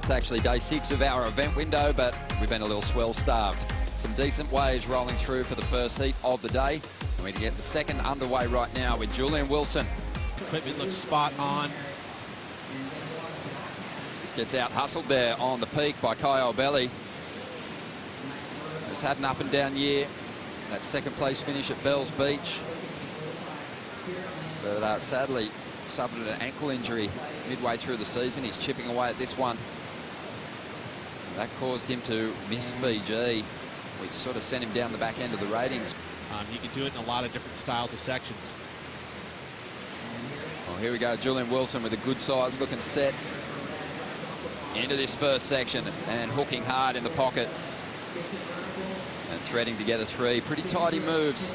It's actually day 6 of our event window, but we've been a little swell-starved. Some decent waves rolling through for the first heat of the day. And we get the second underway right now with Julian Wilson. Equipment looks spot on. This gets out hustled there on the peak by Caio Ibelli. Just had an up and down year. That second place finish at Bells Beach. But sadly suffered an ankle injury midway through the season. He's chipping away at this one. That caused him to miss Fiji, which sort of sent him down the back end of the ratings. He can do it in a lot of different styles of sections. Well, here we go, Julian Wilson with a good size looking set into this first section and hooking hard in the pocket and threading together 3 pretty tidy moves.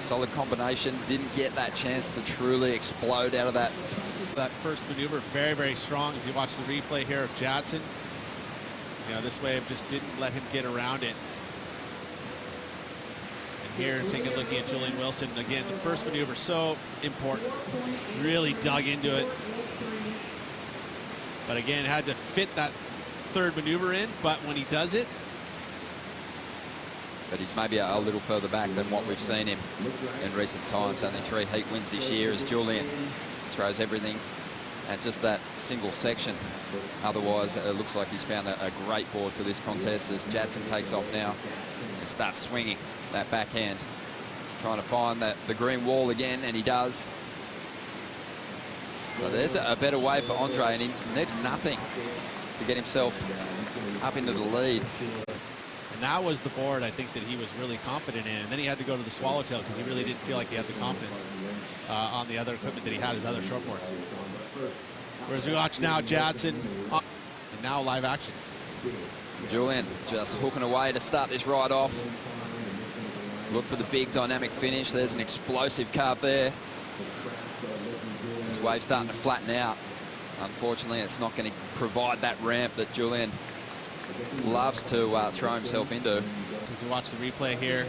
Solid combination, didn't get that chance to truly explode out of that. That first maneuver, very, very strong. As you watch the replay here of Jadson, you know, this wave just didn't let him get around it. And here, take a look at Julian Wilson. Again, the first maneuver, so important. Really dug into it. But again, had to fit that third maneuver in, but when he does it, but he's maybe a little further back than what we've seen him in recent times. Only 3 heat wins this year as Julian throws everything at just that single section. Otherwise, it looks like he's found a great board for this contest as Jadson takes off now and starts swinging that backhand, trying to find the green wall again, and he does. So there's a better way for Andre, and he needed nothing to get himself up into the lead. And that was the board I think that he was really confident in. And then he had to go to the swallowtail because he really didn't feel like he had the confidence on the other equipment that he had, his other short boards. Whereas we watch now Jadson, and now live action. Julian just hooking away to start this ride off. Look for the big dynamic finish. There's an explosive carve there. This wave's starting to flatten out. Unfortunately, it's not going to provide that ramp that Julian loves to throw himself into. As you watch the replay here,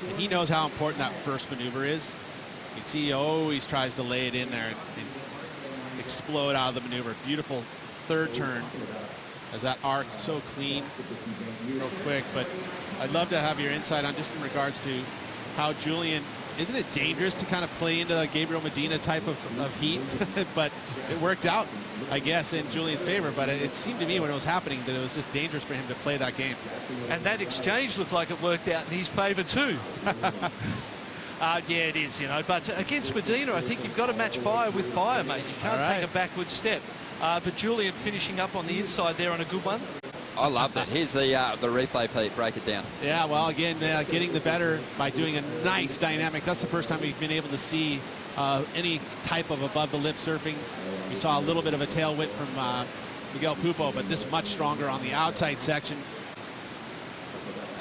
and he knows how important that first maneuver is. You can see he always tries to lay it in there and explode out of the maneuver. Beautiful third turn as that arc so clean, real quick. But I'd love to have your insight on just in regards to how Julian, isn't it dangerous to kind of play into the Gabriel Medina type of heat? But it worked out, I guess, in Julian's favor. But it seemed to me when it was happening that it was just dangerous for him to play that game. And that exchange looked like it worked out in his favor too. Yeah, it is, you know. But against Medina, I think you've got to match fire with fire, mate. You can't take a backward step. But Julian finishing up on the inside there on a good one. I loved it. Here's the replay, Pete. Break it down. Yeah, well, again, getting the better by doing a nice dynamic. That's the first time we've been able to see any type of above-the-lip surfing. We saw a little bit of a tail whip from Miguel Pupo, but this much stronger on the outside section.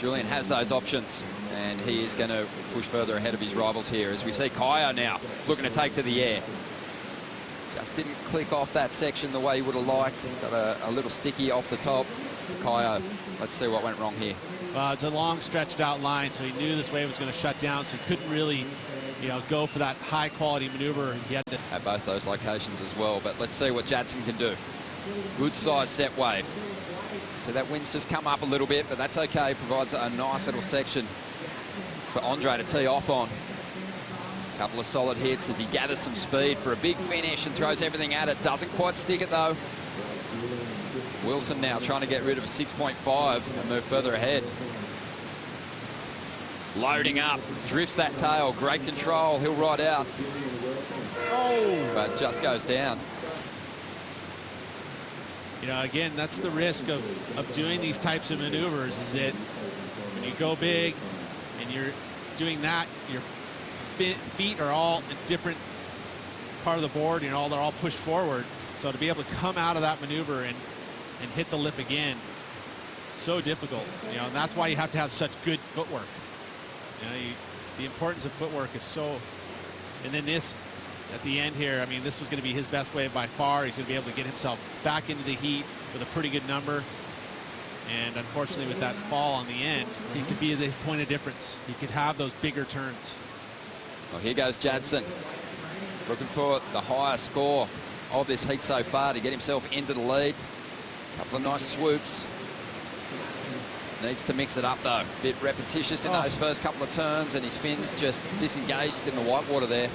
Julian has those options, and he is going to push further ahead of his rivals here as we see Caio now looking to take to the air. Just didn't click off that section the way he would have liked. Got a little sticky off the top. Caio, let's see what went wrong here. Well, it's a long stretched out line, so he knew this wave was going to shut down, so he couldn't really, you know, go for that high quality maneuver. He had to at both those locations as well, but let's see what Jadson can do. Good size set wave. So that wind's just come up a little bit, but that's okay. Provides a nice little section for Andre to tee off on. A couple of solid hits as he gathers some speed for a big finish and throws everything at it. Doesn't quite stick it though. Wilson now trying to get rid of a 6.5 and move further ahead. Loading up, drifts that tail, great control, he'll ride out. Oh, but just goes down. You know, again, that's the risk of doing these types of maneuvers, is that when you go big and you're doing that, your feet are all in different part of the board, you know, they're all pushed forward. So to be able to come out of that maneuver and hit the lip again, so difficult, you know, and that's why you have to have such good footwork. You know, the importance of footwork is so, and then this, at the end here, I mean, this was going to be his best wave by far. He's going to be able to get himself back into the heat with a pretty good number. And unfortunately, with that fall on the end, he could be his point of difference. He could have those bigger turns. Well, here goes Jadson, looking for the higher score of this heat so far to get himself into the lead. Couple of nice swoops. Needs to mix it up though. Bit repetitious in those first couple of turns, and his fins just disengaged in the whitewater there.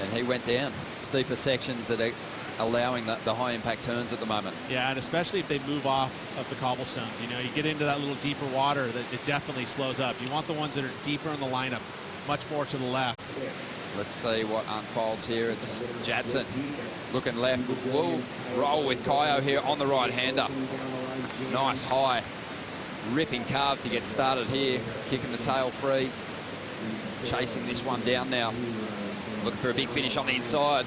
And he went down. Steeper sections that are allowing the high impact turns at the moment. Yeah, and especially if they move off of the cobblestones. You know, you get into that little deeper water, that it definitely slows up. You want the ones that are deeper in the lineup, much more to the left. Let's see what unfolds here. It's Jadson looking left. We'll roll with Caio here on the right-hander. Nice high ripping carve to get started here. Kicking the tail free. Chasing this one down now. Looking for a big finish on the inside.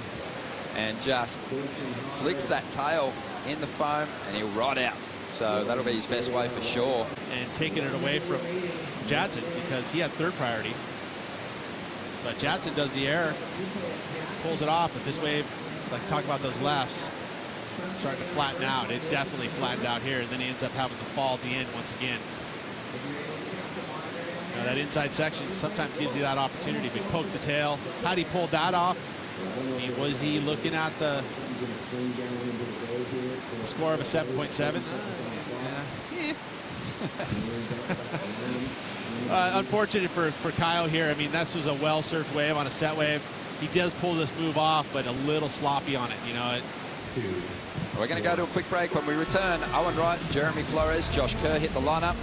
And just flicks that tail in the foam and he'll ride out. So that'll be his best way for sure. And taking it away from Jadson because he had third priority. But Jadson does the air, pulls it off, but this wave, like talk about those lefts, starting to flatten out. It definitely flattened out here, and then he ends up having to fall at the end once again. Now that inside section sometimes gives you that opportunity to poke the tail. How'd he pull that off? I mean, was he looking at the score of a 7.7? Unfortunate for Caio here. I mean, this was a well-served wave on a set wave. He does pull this move off, but a little sloppy on it, you know. We're going to go to a quick break. When we return, Owen Wright, Jeremy Flores, Josh Kerr hit the lineup.